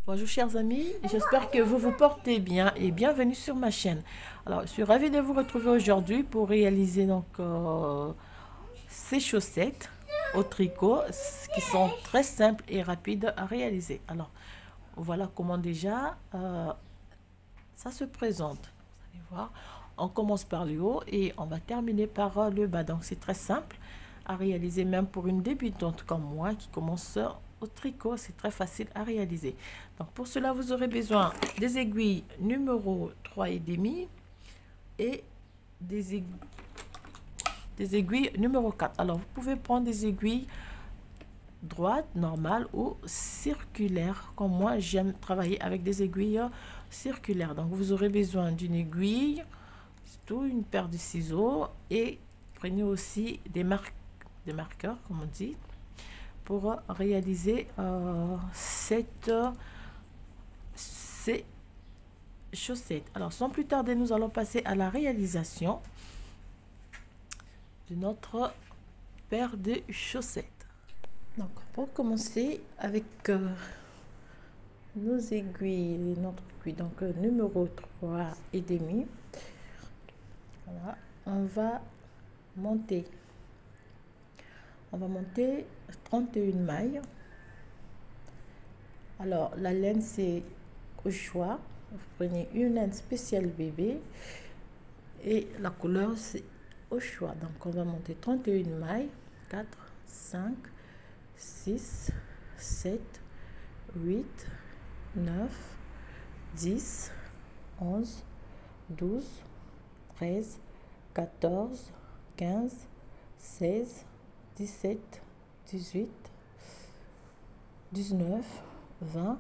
Bonjour chers amis, j'espère que vous vous portez bien et bienvenue sur ma chaîne. Alors, je suis ravie de vous retrouver aujourd'hui pour réaliser ces chaussettes au tricot qui sont très simples et rapides à réaliser. Alors, voilà comment déjà ça se présente. Vous allez voir, on commence par le haut et on va terminer par le bas. Donc, c'est très simple à réaliser même pour une débutante comme moi qui commence au tricot, c'est très facile à réaliser. Donc pour cela, vous aurez besoin des aiguilles numéro 3,5 et des aiguilles numéro 4. Alors vous pouvez prendre des aiguilles droites, normales ou circulaires. Comme moi, j'aime travailler avec des aiguilles circulaires. Donc vous aurez besoin d'une aiguille, surtout une paire de ciseaux et prenez aussi des marqueurs, comme on dit, pour réaliser ces chaussettes. Alors sans plus tarder, nous allons passer à la réalisation de notre paire de chaussettes. Donc pour commencer avec nos aiguilles, notre aiguille, donc numéro 3,5, voilà, on va monter 31 mailles. Alors la laine, c'est au choix, vous prenez une laine spéciale bébé et la couleur c'est au choix. Donc on va monter 31 mailles, 4 5 6 7 8 9 10 11 12 13 14 15 16 17 18 19 20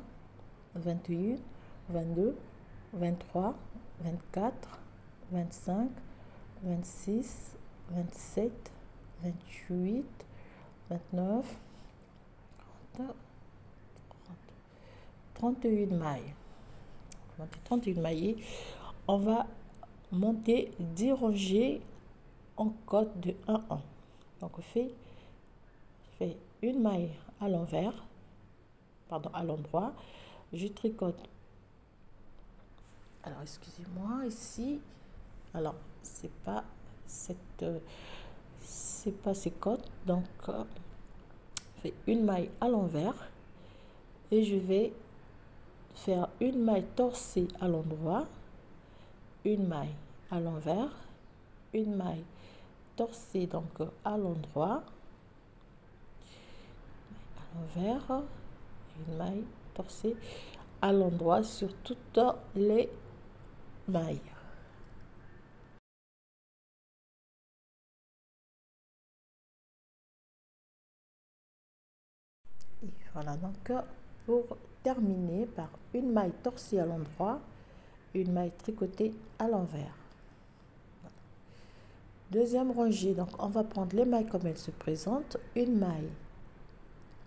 21 22 23 24 25 26 27 28 29 30 31 mailles. 31 mailles. On va monter 10 rangées en côte de 1 1. Donc on fait une maille à l'envers, pardon, à l'endroit. Je tricote. Alors excusez-moi, ici, alors c'est pas ces côtes, donc je fais une maille à l'envers et je vais faire une maille torsée à l'endroit, une maille à l'envers, une maille torsée donc à l'endroit, à l'envers, une maille torsée à l'endroit sur toutes les mailles. Et voilà, donc pour terminer par une maille torsée à l'endroit, une maille tricotée à l'envers. Deuxième rangée, donc on va prendre les mailles comme elles se présentent, une maille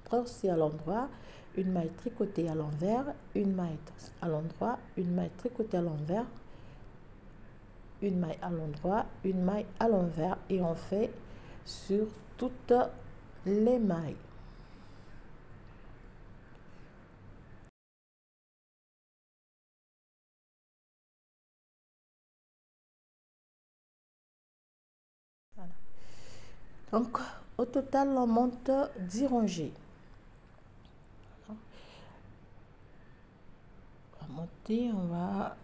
torsée à l'endroit, une maille tricotée à l'envers, une maille à l'endroit, une maille tricotée à l'envers, une maille à l'endroit, une maille à l'envers et on fait sur toutes les mailles. Voilà. Donc au total on monte 10 rangées. On va monter, on va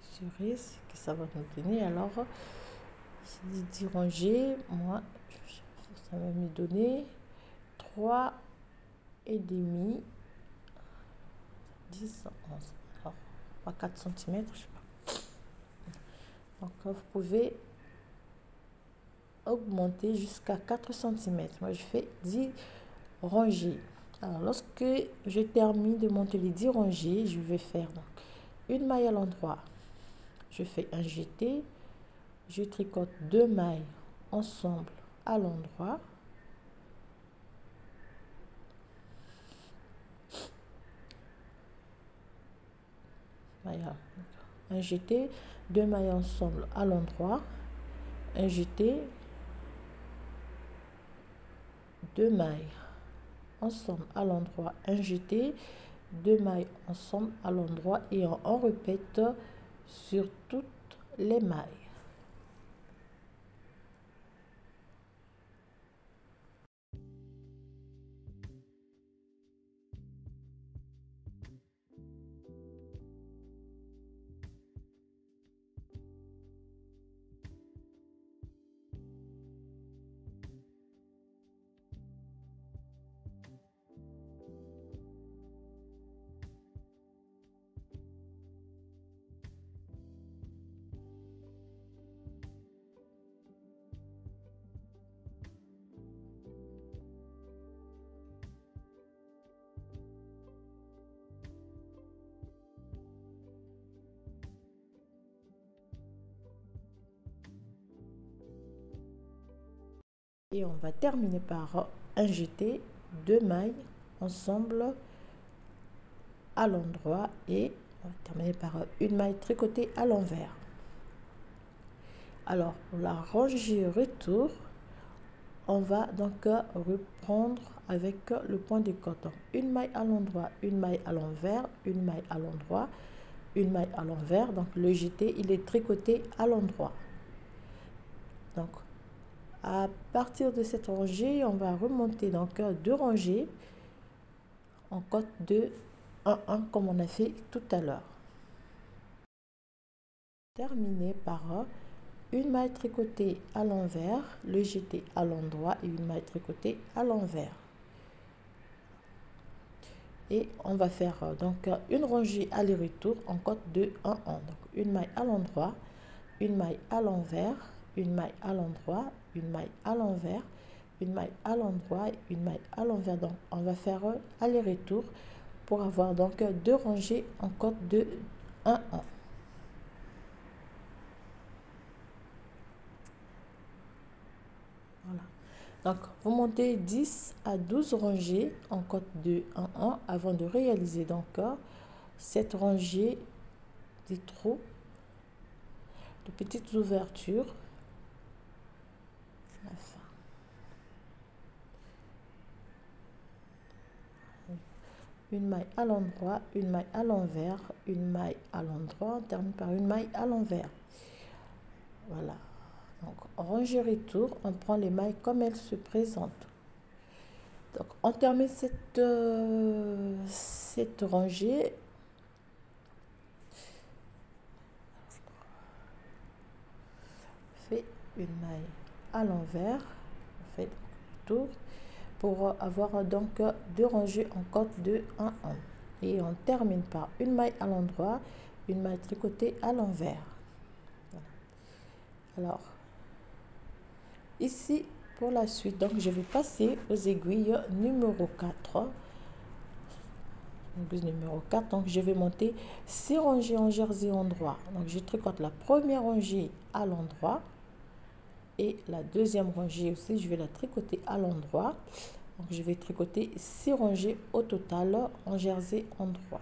assurer que ça va nous donner. Alors j'ai dit 10 rangées, moi ça va me donner 3 et demi, 10 11, alors 4 cm, je sais pas. Donc vous pouvez augmenter jusqu'à 4 cm. Moi je fais 10 rangées. Alors lorsque je termine de monter les 10 rangées, je vais faire donc une maille à l'endroit, je fais un jeté, je tricote 2 mailles ensemble à l'endroit, un jeté, 2 mailles ensemble à l'endroit, un jeté, 2 mailles ensemble à l'endroit, un jeté, 2 mailles ensemble à l'endroit et on répète sur toutes les mailles. Et on va terminer par un jeté, 2 mailles ensemble à l'endroit et on va terminer par une maille tricotée à l'envers. Alors pour la rangée retour, on va donc reprendre avec le point de coton, une maille à l'endroit, une maille à l'envers, une maille à l'endroit, une maille à l'envers. Donc le jeté il est tricoté à l'endroit. Donc à partir de cette rangée, on va remonter donc 2 rangées en côte de 1-1 comme on a fait tout à l'heure. Terminer par une maille tricotée à l'envers, le jeté à l'endroit et une maille tricotée à l'envers. Et on va faire donc une rangée aller-retour en côte de 1-1. Donc une maille à l'endroit, une maille à l'envers, une maille à l'endroit, une maille à l'envers, une maille à l'endroit, une maille à l'envers. Donc on va faire aller-retour pour avoir donc 2 rangées en côte de 1-1. Voilà. Donc vous montez 10 à 12 rangées en côte de 1-1 avant de réaliser donc cette rangée des trous, de petites ouvertures. Une maille à l'endroit, une maille à l'envers, une maille à l'endroit, on termine par une maille à l'envers. Voilà. Donc rangée retour, on prend les mailles comme elles se présentent. Donc on termine cette rangée. On fait une maille à l'envers, on fait le tour pour avoir donc 2 rangées en côte de 1-1 et on termine par une maille à l'endroit, une maille tricotée à l'envers. Voilà. Alors ici pour la suite, donc je vais passer aux aiguilles numéro 4. Numéro 4, donc je vais monter 6 rangées en jersey endroit. Donc je tricote la première rangée à l'endroit et la deuxième rangée aussi je vais la tricoter à l'endroit. Donc je vais tricoter 6 rangées au total en jersey endroit.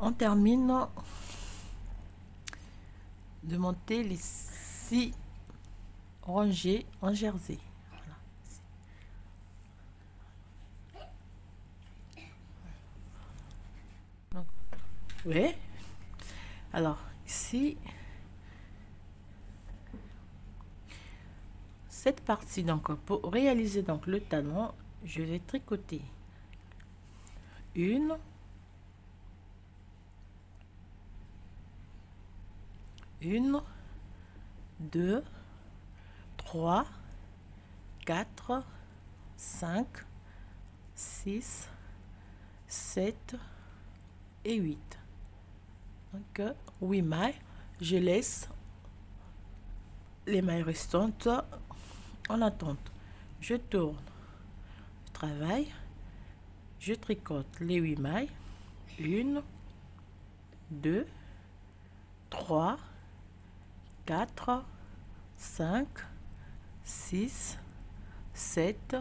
On termine de monter les 6 rangées en jersey. Voilà. Oui. Alors ici, cette partie, donc pour réaliser donc le talon, je vais tricoter une, 1, 2, 3, 4, 5, 6, 7 et 8. Donc 8 mailles. Je laisse les mailles restantes en attente. Je tourne, je travaille, je tricote les 8 mailles. 1, 2, 3, 4, 5, 6, 7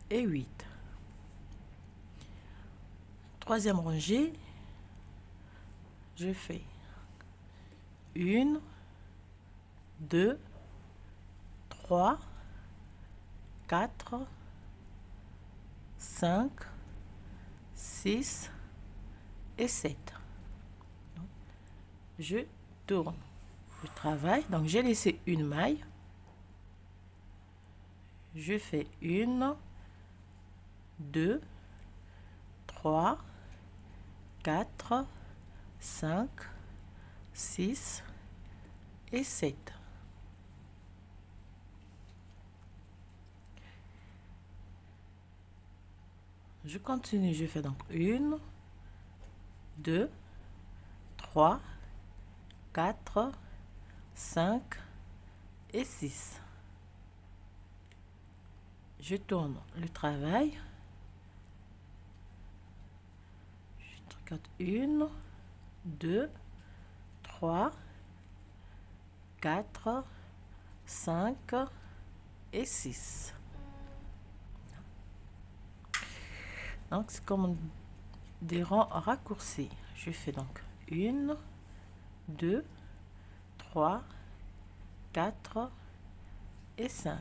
et 8. Troisième rangée, je fais 1, 2, 3, 4, 5, 6 et 7. Je tourne, je travaille, donc j'ai laissé une maille, je fais 1, 2, 3, 4, 5, 6 et 7. Je continue, je fais donc 1, 2, 3, 4, 5 et 6. Je tourne le travail. Je tricote 1, 2, 3, 4, 5 et 6. Donc c'est comme des rangs raccourcis. Je fais donc 1, 2, 3, 4 et 5.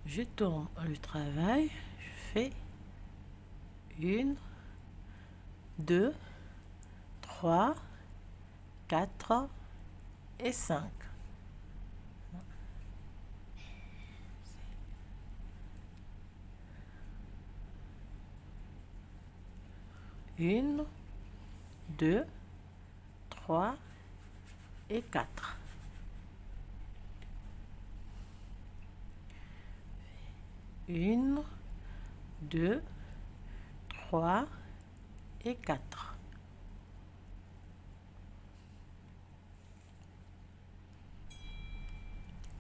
Je tourne le travail, je fais 1, 2, 3, 4 et 5. Une, 2, 3 et 4. Une, 2, 3 et 4.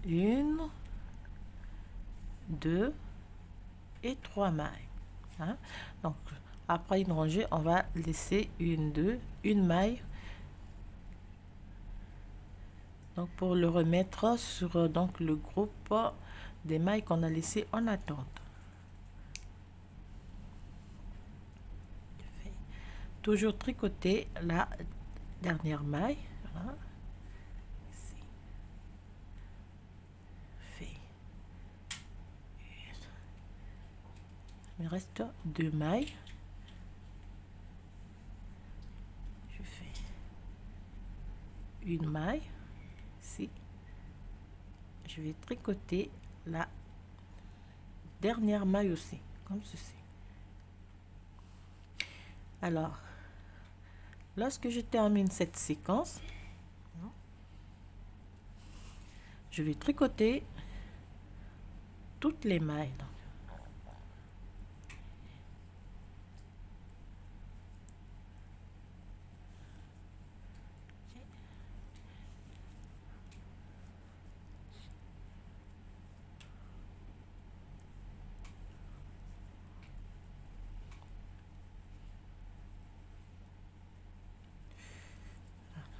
Une, 2 et 3 mailles. Hein? Donc, après une rangée, on va laisser une maille. Donc, pour le remettre sur donc, le groupe des mailles qu'on a laissé en attente. Toujours tricoter la dernière maille. Voilà. Ici. Il me reste 2 mailles. Je fais une maille ici. Je vais tricoter la dernière maille aussi, comme ceci. Alors, lorsque je termine cette séquence, je vais tricoter toutes les mailles.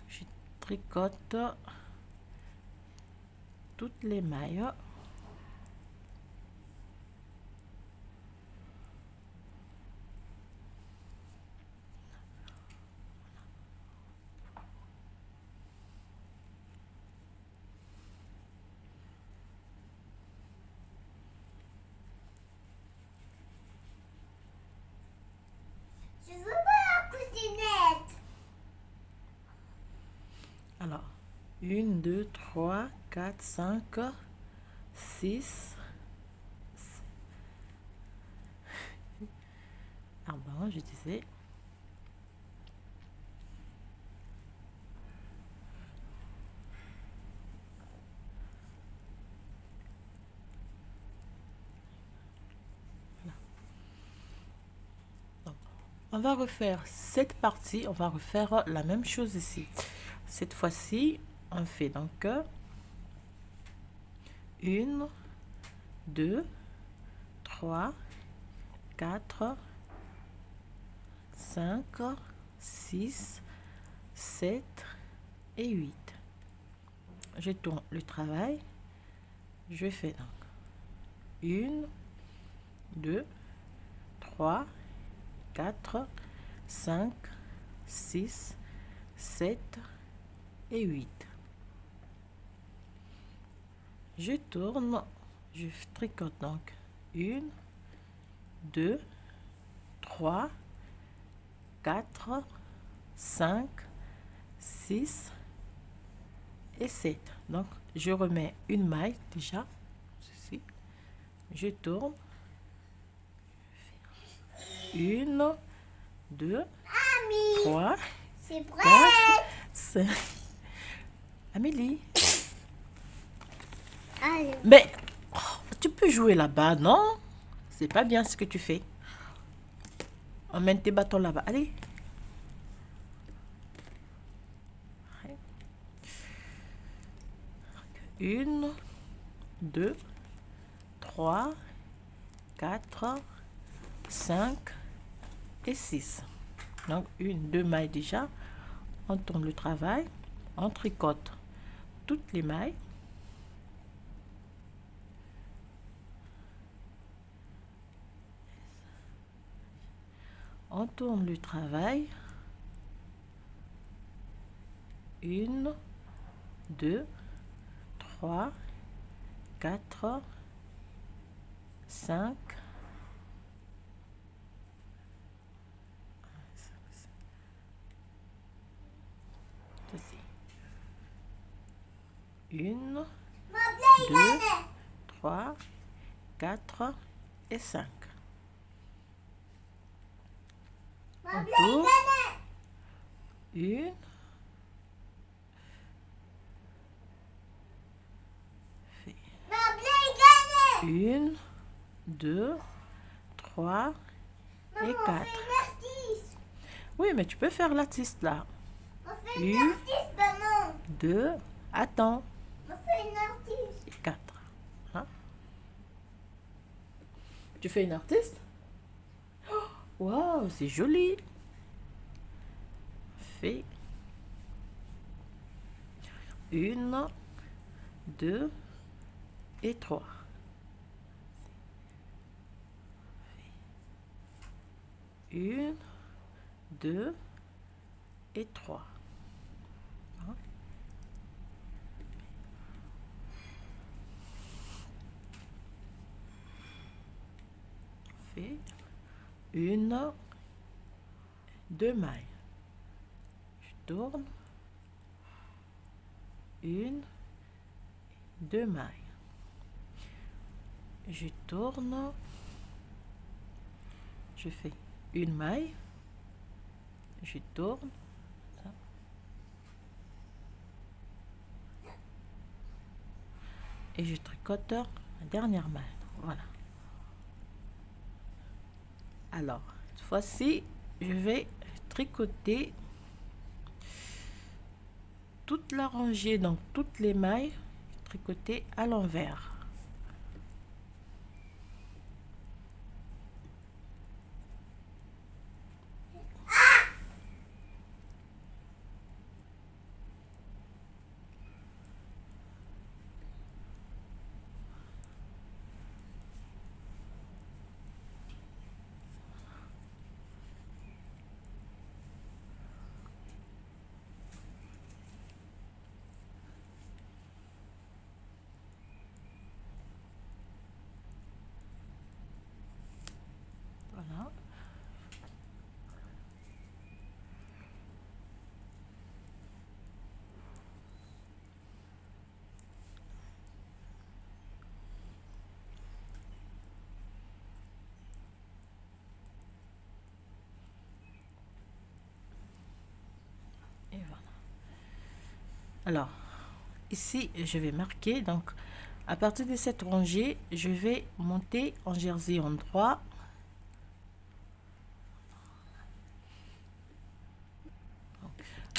Je tricote toutes les mailles. Je veux pas la cousinette. Alors, 1, 2, 3, 4, 5, 6. Pardon, je disais. On va refaire cette partie, on va refaire la même chose ici. Cette fois-ci, on fait donc 1, 2, 3, 4, 5, 6, 7 et 8. Je tourne le travail. Je fais donc 1, 2, 3, 4, 5, 6, 7 et 8. Je tourne, je tricote donc 1, 2, 3, 4, 5, 6 et 7. Donc, je remets une maille déjà, ceci. Je tourne. 1, 2, 3, C'est prêt. 4, 5. Amélie. Allez. Mais oh, tu peux jouer là-bas, non? C'est pas bien ce que tu fais. Emmène tes bâtons là-bas. Allez. 1, 2, 3, 4, 5 et 6. Donc, 1, 2 mailles déjà. On tourne le travail. On tricote toutes les mailles. On tourne le travail. 1, 2, 3, 4, 5, 1, 2, 3, 4 et 5. On tourne. 1, 1, 2, 3 et 4. Oui, mais tu peux faire l'artiste là. 1, 2, attends. 4. Hein? Tu fais une artiste? Waouh, c'est joli. Fais 1, 2 et 3. 1, 2 et 3. Hein? Fais 1, 2 mailles. Je tourne. 1, 2 mailles. Je tourne. Je fais une maille. Je tourne. Ça. Et je tricote la dernière maille. Voilà. Alors, cette fois-ci, je vais tricoter toute la rangée, donc toutes les mailles tricotées à l'envers. Voilà. Et voilà. Alors, ici, je vais marquer. Donc, à partir de cette rangée, je vais monter en jersey en droit.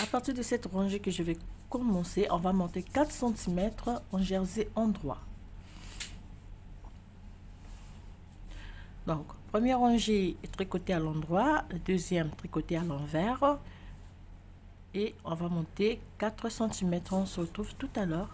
À partir de cette rangée que je vais commencer, on va monter 4 cm en jersey endroit. Donc, première rangée tricotée à l'endroit, deuxième tricotée à l'envers. Et on va monter 4 cm. On se retrouve tout à l'heure.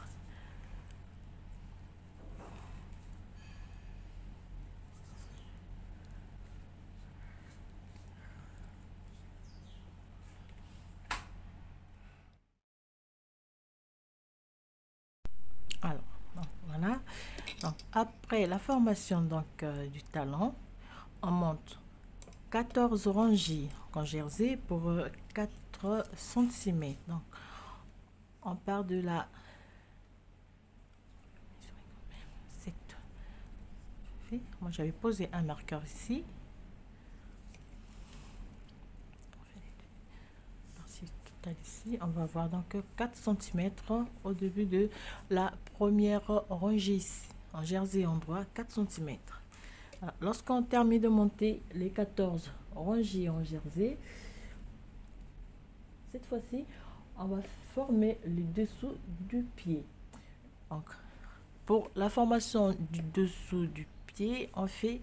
Alors, donc, voilà. Donc, après la formation du talon, on monte 14 rangées en jersey pour 4 cm. Donc, on part de la 7. Moi, j'avais posé un marqueur ici. Ici, on va voir donc 4 cm au début de la première rangée ici, en jersey endroit, 4 cm. Lorsqu'on termine de monter les 14 rangées en jersey, cette fois-ci, on va former le dessous du pied. Donc, pour la formation du dessous du pied, on fait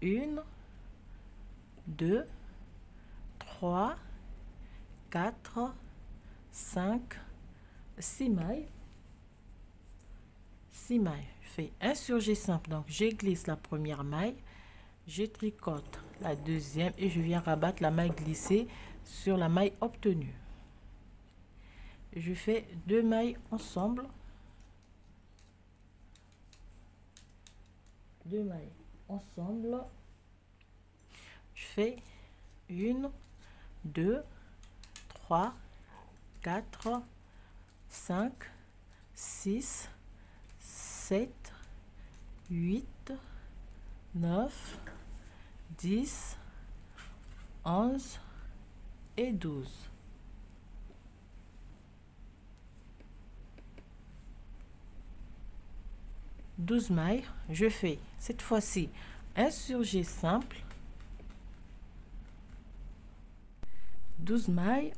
1, 2, 3, 4, 5, 6 mailles. 6 mailles. Je fais un surjet simple. Donc, je glisse la première maille, je tricote la deuxième et je viens rabattre la maille glissée sur la maille obtenue. Je fais 2 mailles ensemble. 2 mailles ensemble. Je fais 1, 2, 3, 4, 5, 6, 7, 8, 9, 10, 11 et 12. Douze mailles. Je fais cette fois-ci un surjet simple. 12 mailles.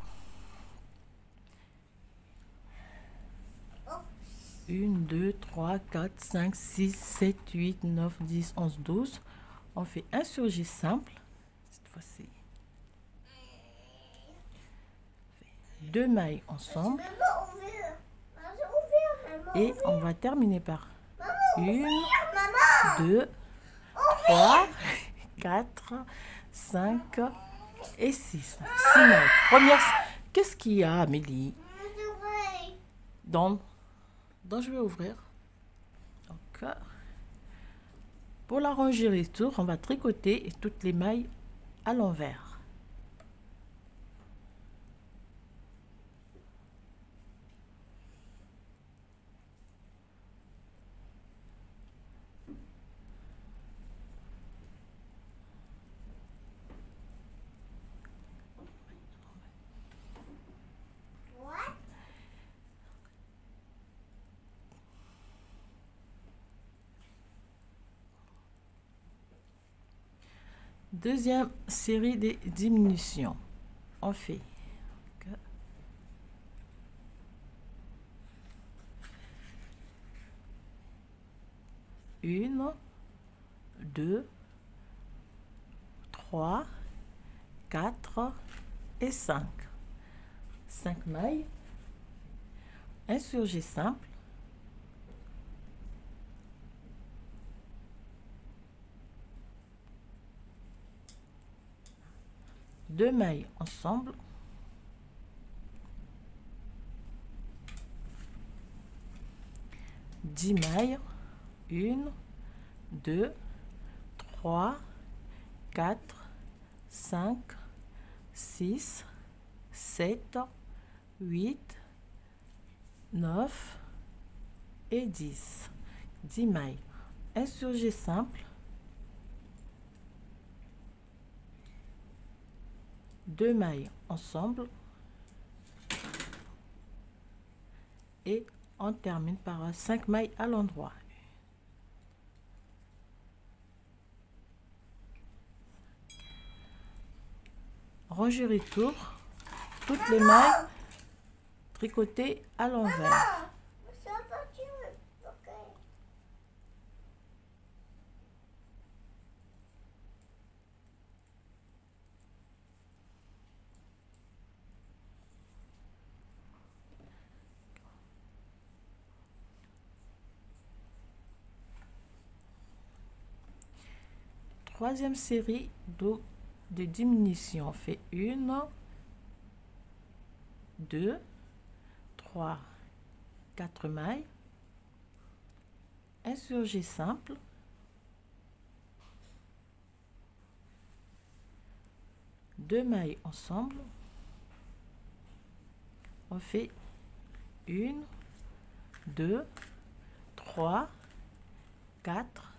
1, 2, 3, 4, 5, 6, 7, 8, 9, 10, 11, 12. On fait un surjet simple. Cette fois-ci. 2 mailles ensemble. Et on va terminer par 1, 2, 3, 4, 5 et 6. 6 mailles. Première. Qu'est-ce qu'il y a, Amélie? Donc, je vais ouvrir. Donc, pour la rangée retour, on va tricoter toutes les mailles à l'envers. Deuxième série de diminutions. On fait 1, 2, 3, 4 et 5. 5 mailles. Un surjet simple. 2 mailles ensemble. 10 mailles. 1, 2, 3, 4, 5, 6, 7, 8, 9 et 10. 10 mailles. Un surjet simple. 2 mailles ensemble. Et on termine par 5 mailles à l'endroit. Rangez retour toutes les mailles tricotées à l'envers. Ça va, tu veux. Ok. Troisième série de diminution. On fait 1, 2, 3, 4 mailles. Insurgé simple. 2 mailles ensemble. On fait 1, 2, 3, 4,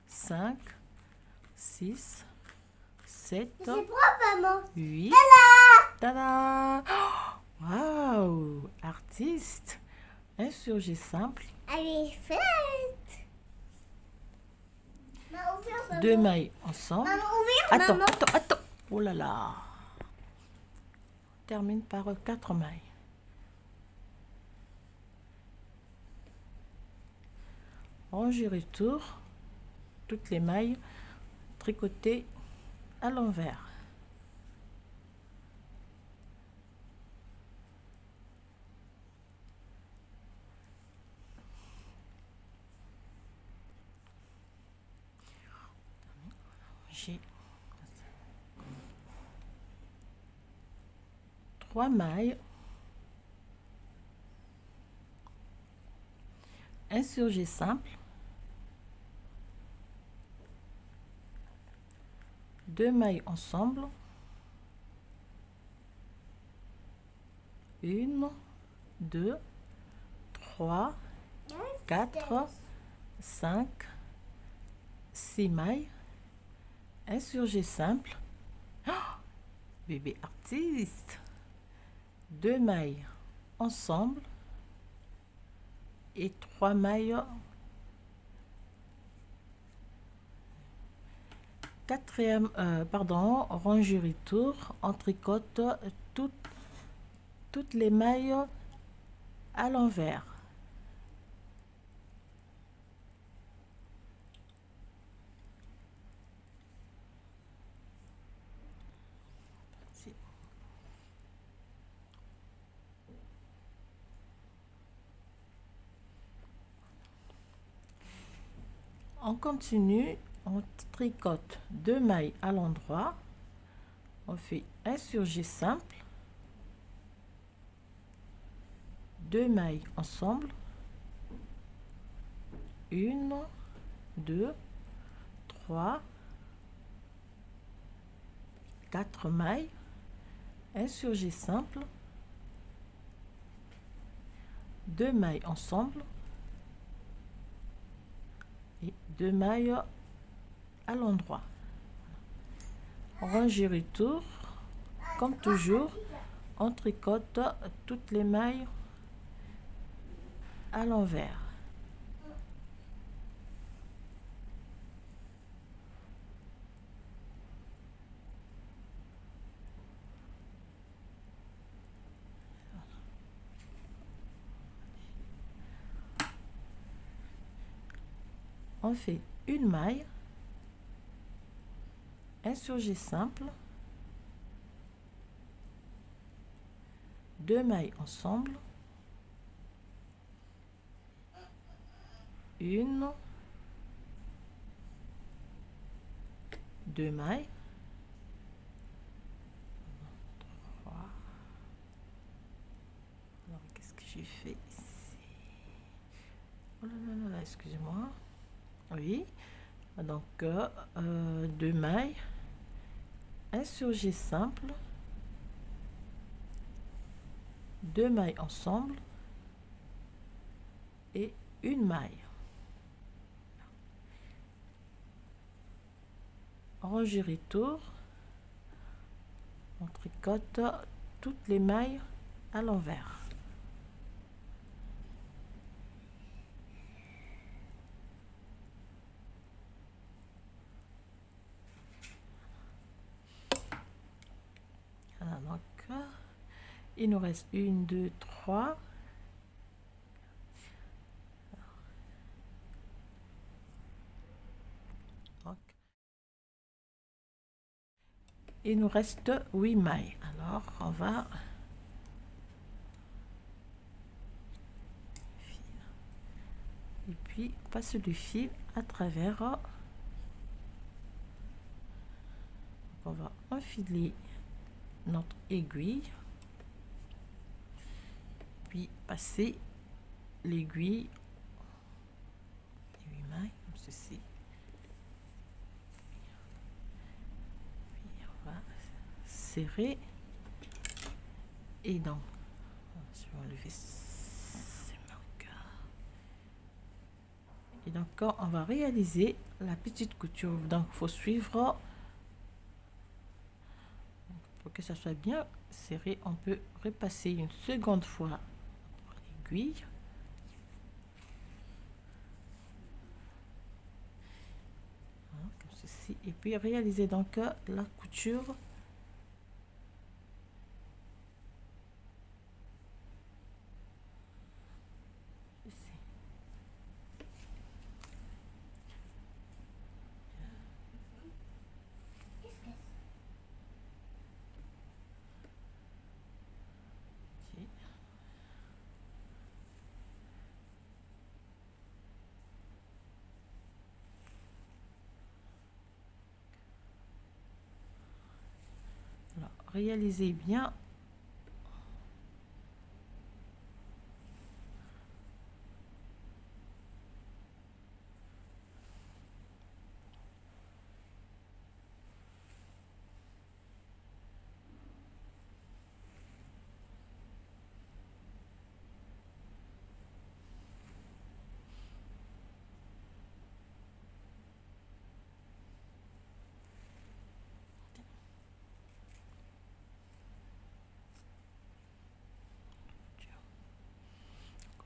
5, 6, 7, C'est propre, maman. 8. Tada! Waouh! Artiste! Insurgé simple. Elle est faite. Maman, ouvre, maman. 2 mailles ensemble. Maman, ouvre, Attends, maman. attends. Oh là là! On termine par 4 mailles. Rangez retour toutes les mailles tricotées à l'envers. J'ai 3 mailles. Insurgé simple. 2 mailles ensemble. 1, 2, 3, 4, 5, 6 mailles. Insurgé simple. Oh, bébé artiste. 2 mailles ensemble et 3 mailles. Rangez retour, on tricote toutes les mailles à l'envers. On continue, on tricote 2 mailles à l'endroit, on fait insurgé simple, 2 mailles ensemble, 1, 2, 3, 4 mailles, insurgé simple, 2 mailles ensemble et 2 mailles à l'endroit. Rangez retour, comme toujours, on tricote toutes les mailles à l'envers. On fait une maille, insurgé simple, 2 mailles ensemble, 1, 2 mailles, 3. Alors qu'est-ce que j'ai fait ici? Oh là là là, excusez-moi. Oui, donc 2 mailles, insurgé simple, 2 mailles ensemble et une maille. Rangez retour, on tricote toutes les mailles à l'envers. Donc il nous reste 1 2 3. Donc il nous reste 8 mailles. Alors on va et puis passe le fil à travers. On va enfiler notre aiguille, puis passer l'aiguille des 8 mailles comme ceci. Puis on va serrer et donc je vais enlever ces marqueurs. Et donc on va réaliser la petite couture. Donc il faut suivre. Pour que ça soit bien serré, on peut repasser une seconde fois l'aiguille. Voilà, comme ceci. Et puis réaliser donc la couture. Ici. Alors, réalisez bien.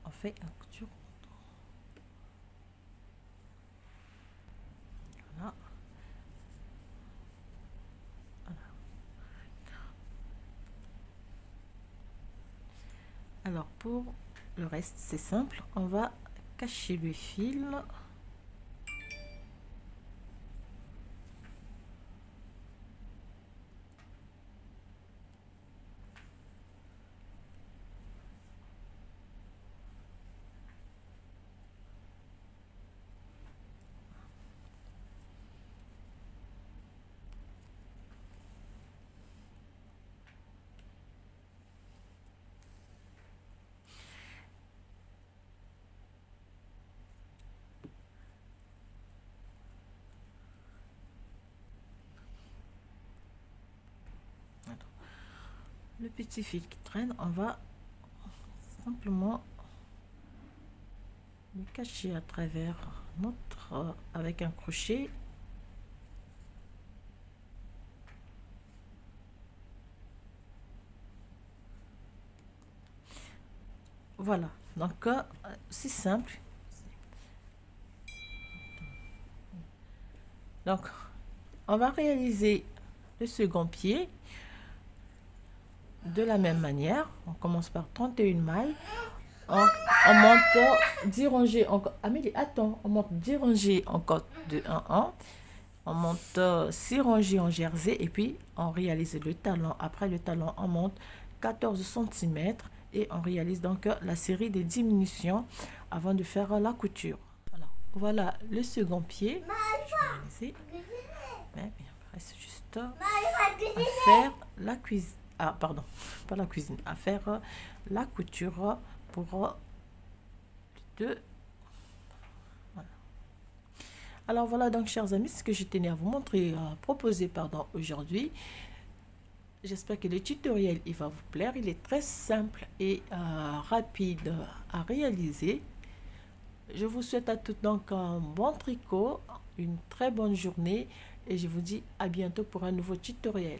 On fait une couture. Voilà. Voilà. Alors pour le reste c'est simple, on va cacher le fil. Le petit fil qui traîne, on va simplement le cacher à travers notre avec un crochet. Voilà, donc c'est simple. Donc on va réaliser le second pied de la même manière. On commence par 31 mailles. On monte 10 rangées encore. Amélie, attends, on monte 10 rangées encore de 1 en 1. On monte 6 rangées en jersey et puis on réalise le talon. Après le talon, on monte 14 cm et on réalise donc la série des diminutions avant de faire la couture. Alors, voilà le second pied. Mais il reste juste à faire la cuisine. Ah, pardon, pas la cuisine, à faire la couture pour les deux. Voilà. Alors voilà donc chers amis ce que je tenais à vous montrer, proposer pardon aujourd'hui. J'espère que le tutoriel il va vous plaire. Il est très simple et rapide à réaliser. Je vous souhaite à tous donc un bon tricot, une très bonne journée et je vous dis à bientôt pour un nouveau tutoriel.